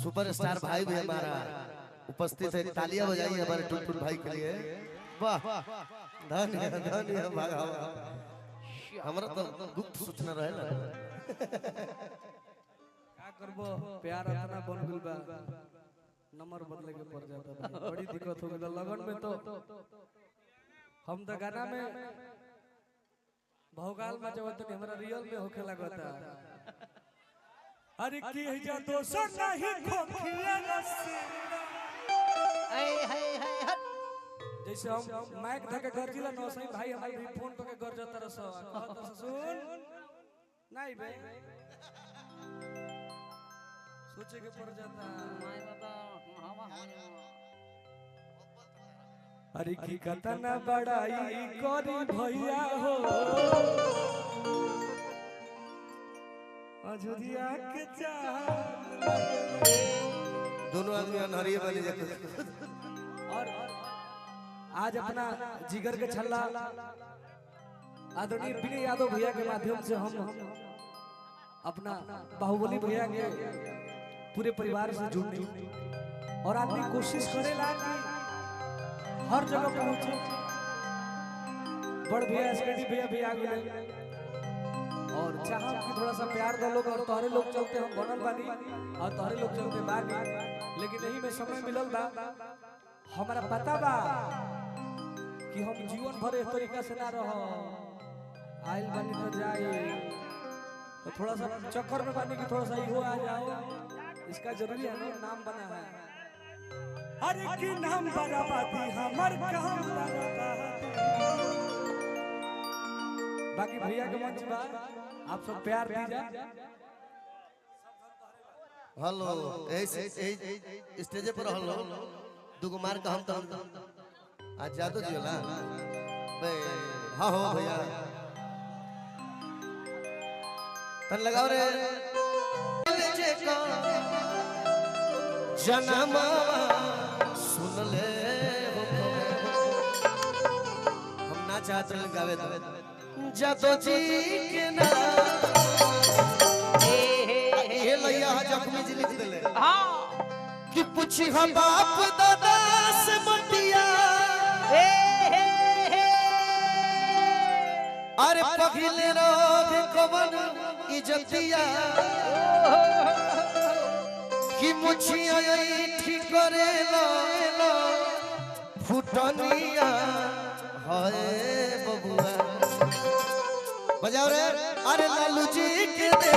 Superstar भाई भी हमारा उपस्थित है, तालियां बजाइए हमारे टुनटुन भाई के लिए। वाह धन्य धन्य हमारा तो गुप्त सूचना रहे ना। क्या करबो प्यार अपना बन गइल बा, नंबर बदले के पड़ जाता भाई, बड़ी दिक्कत हो गइल लगन में। तो हम तो गाना में भौगाल में जब तक हमरा रियल में होखे लगता। अरे की है जा दोसर नहीं खोखिया रस्सी, जैसे हम माइक धके घर जिला न सही भाई हमारे भी फोन पे घर जाता रस कहत सुन नहीं बे सोचे के पड़ जाता। अरे की कतना बड़ाई करी भैया हो अजुरिया के चांद दोनों आदमी अनहरिए बने जाते। और आज अपना जिगर के छल्ला आदरणीय विनय यादव भैया के माध्यम से हम अपना बाहुबली भैया के पूरे परिवार से जुड़ने और आदमी कोशिश करेला कि हर जगह पहुंचे। बड़ भैया एसकेडी भैया भी आ गए और चाहा कि थोड़ा सा प्यार दो लोग, और तोहरे लोग चलते हम बनल बानी और तोहरे लोग चलते बानी, लेकिन यही में समय मिलल बा। हमारा पता बा कि हम जीवन भर इस तरीका से ना रह आइल बानी तो जाए, तो थोड़ा सा चक्कर में बानी कि थोड़ा सा इहो आ जाओ, इसका जरूरी है ना, नाम बना है। अरे की नाम बराबादी हमर काम बराबादी। बाकी भैया के मंच बा, आप सब प्यार दीजा। हेलो स्टेज पर हेलो दुगो मार का हम तो आज जादू जी होला बे। हाँ हो भैया तन लगाओ रे जनमा सुन ले हम ना चाहते गावे जादू जी के नाम ये लैया जख्मी जी लिख दिले कि पूछी हम बाप दादा से मटिया अरे पगले रोग कवन इज्जतिया कि मुछिया ठीक करे लो फुटनिया हाय बबुआ बजाओ रे। अरे लालू जी के दे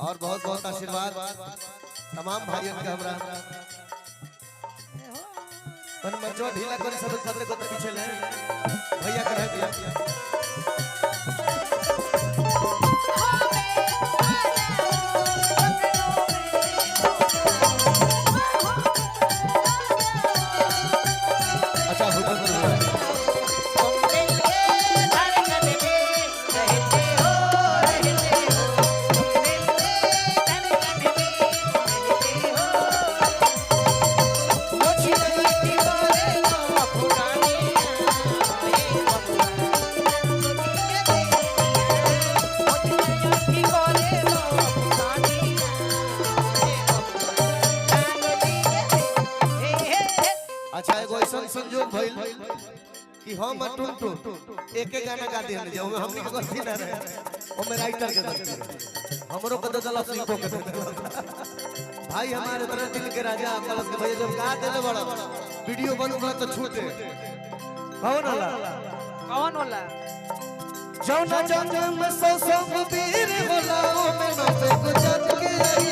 और बहुत बहुत आशीर्वाद तमाम भाइयों के हमरा तन मंचो ढीला कर सब खतरे को पीछे ले भैया कर दिया। अच्छा संजोग भइल कि हम टुनटुन एक एक गाना गा दिए जे हम के गलती ना रहे ओमे राइटर के गलती हमरो को दला सिंह को भाई हमारे तरह दिल के राजा कलश के भैया जब गा देले बड़ा वीडियो बंद करा तो छूटे कौन होला कौन होला जौना जंग में सौ वीर होला में न से गुजर के आई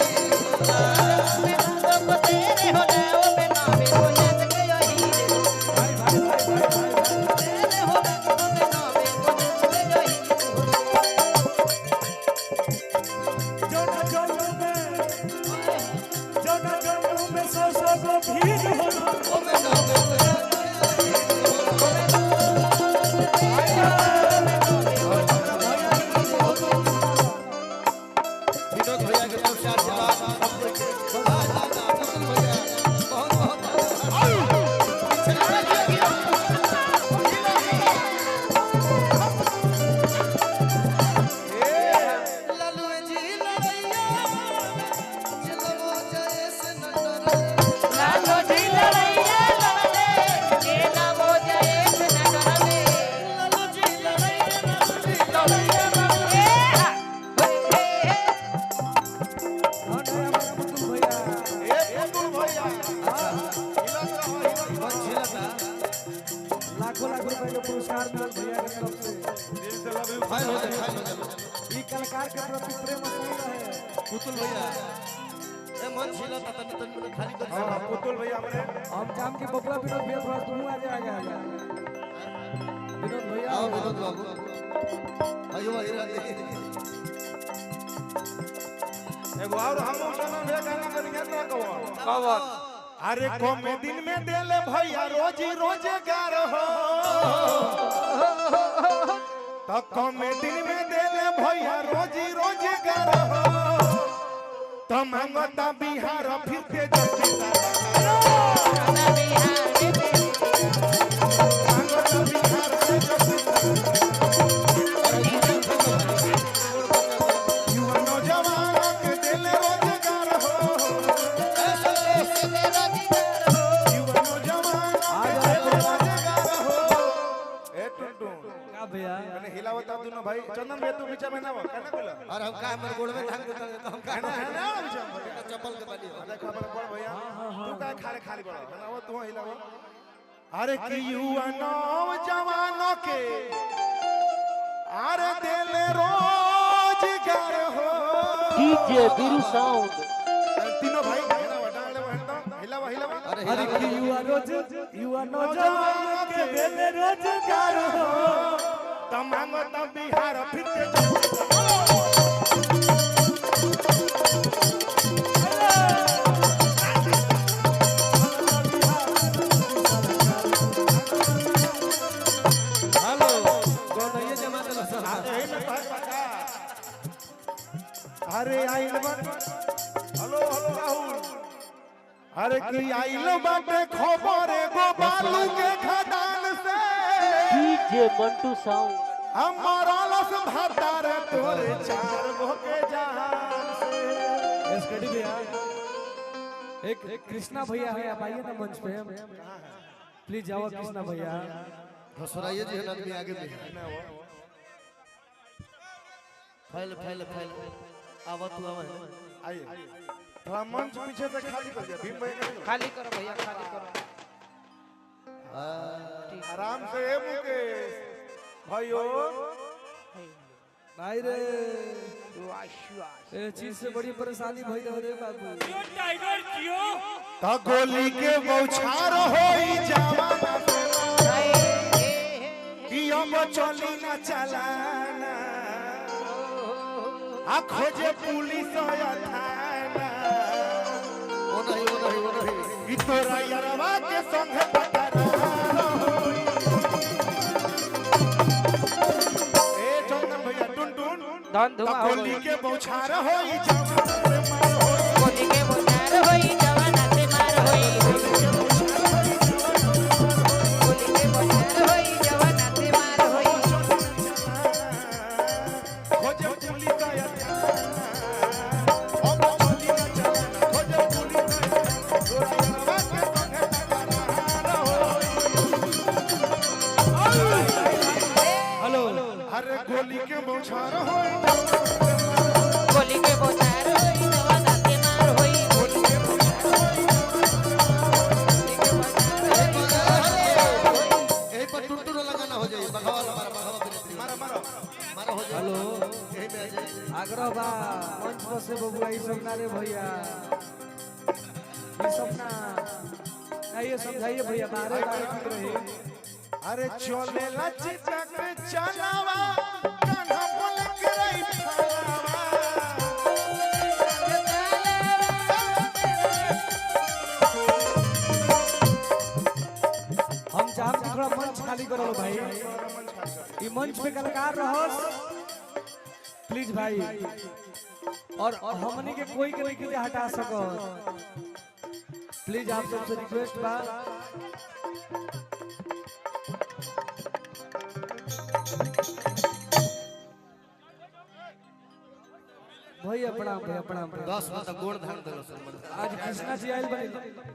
तेरे होला ओ में नावे गुजर के आई भाई भाई भाई तेरे होला ओ में नावे गुजर के आई जोना जोना में सौ को भीड़ होला ओ में न से विनोद भैया के नमस्कार के बाद भैया बहुत लालू जी लड़ैया चलो जैसे नंदन लालो जी लड़ैया लड़े के ना वो जाए नगर में लालू जी लड़ैया लड़ैया लड़े लाखों लाख रुपए के पुरस्कार मिलल भैया के तरफ से फाइल हो जाए ई कलाकार के प्रति प्रेम सही रहे पुतुल भैया ए मन छिला तन तन खाली कर पुतुल भैया हमरे हम जाम के बबला विनोद भैया थोड़ा तुम आगे आगे आ जा विनोद भैया आओ विनोद बाबू आयो हीरा दे एगो और हम चलन भैया गाना करेंगे तो कौन कौन अरे कमे दिन में देले भैया रोजी रोजगार हो तो कमे दिन में देले भैया रोजी रोजगार हो तो मांगता बिहार फिर ते जल्दी ना बिहार में मांगता बिहार से जल्दी युवा नौजवान के देले रोजगार हो युवा नौजवान के देले रोजगार हो ए टुनटुन का भैया मैंने हिलावत आप दोनों भाई चंदन भैया तू पीछे में ना कहना बोला और हम का हमर गोड़ में धान देता तो हम का कहना है ना पीछे में चप्पल के बाली अरे खबर पड़ भैया तू का खाली खाली पड़ा कहना वो तू हिलावा अरे कि युवा नौजवानों के अरे देले रोजगार हो डीजे बिरु साउंड तीनों भाई हिलावा डाले वहंता हिलावा हिलावा अरे अरे कि युवा नौजवान के देले रोजगार हो तमांगो तब बिहार फिर ते हेलो गोनैया जमा देला सर यही में कहत बा अरे आइल बा हेलो हेलो राहुल अरे कि आइल बाटे खबर एगो बालू के खदान से डीजे मंटू साउंड हमारा लस भतार तोरे चार गो के जहान से एसकेडी भैया एक कृष्णा भैया है आप आइए ना मंच पे प्लीज जाओ कृष्णा भैया घसराइए जी आदमी आगे में फैल फैल फैल आवा तू आवा आइए थोड़ा मंच पीछे से खाली कर दिया भीम भाई का खाली करो भैया खाली करो आराम से ए मुकेश भाइयों भाई रे ए चीज से बड़ी परेशानी भई रह रे बाबू तो गोली के बौछार होई जवाना कि अब चली ना चलाना आ खोजे पुलिस या थाना वो नहीं ई तोरा यारवा के संग पकड़ा होई ए चंदन भैया टुनटुन धन तो धुआ गोली के बौछार होई जवाना से मार होई गोली के बोझार होई जवाना से मार होई गोली के बोझार होई जवाना से मार होई खोजे पुलिस या थाना अब चली ना चलाना खोजे पुलिस तोरा यारवा के संग पकड़ा होई हेलो अरे गोली के बौछार होई गोली के बोझार होई जवाना से मार होई गोली के बोझार होई जवाना से मार होई से बबुआ ई सब ना रे भैया, ये सब ना आइए समझाइए भैया, बारे बारे ठीक रही। अरे चले ला चिटक चलावा कान्हा बोल के रही फलावा हम चाहब कि थोड़ा मंच खाली करो भाई, ये मंच पे कलाकार रहो प्लीज भाई, और हमनी के कोई के नहीं के हटा सको प्लीज, आप सबसे रिक्वेस्ट बा। भैया प्रणाम, भैया प्रणाम। 10 गोड़ धान दलो सर आज कृष्णा जी आइल बनी।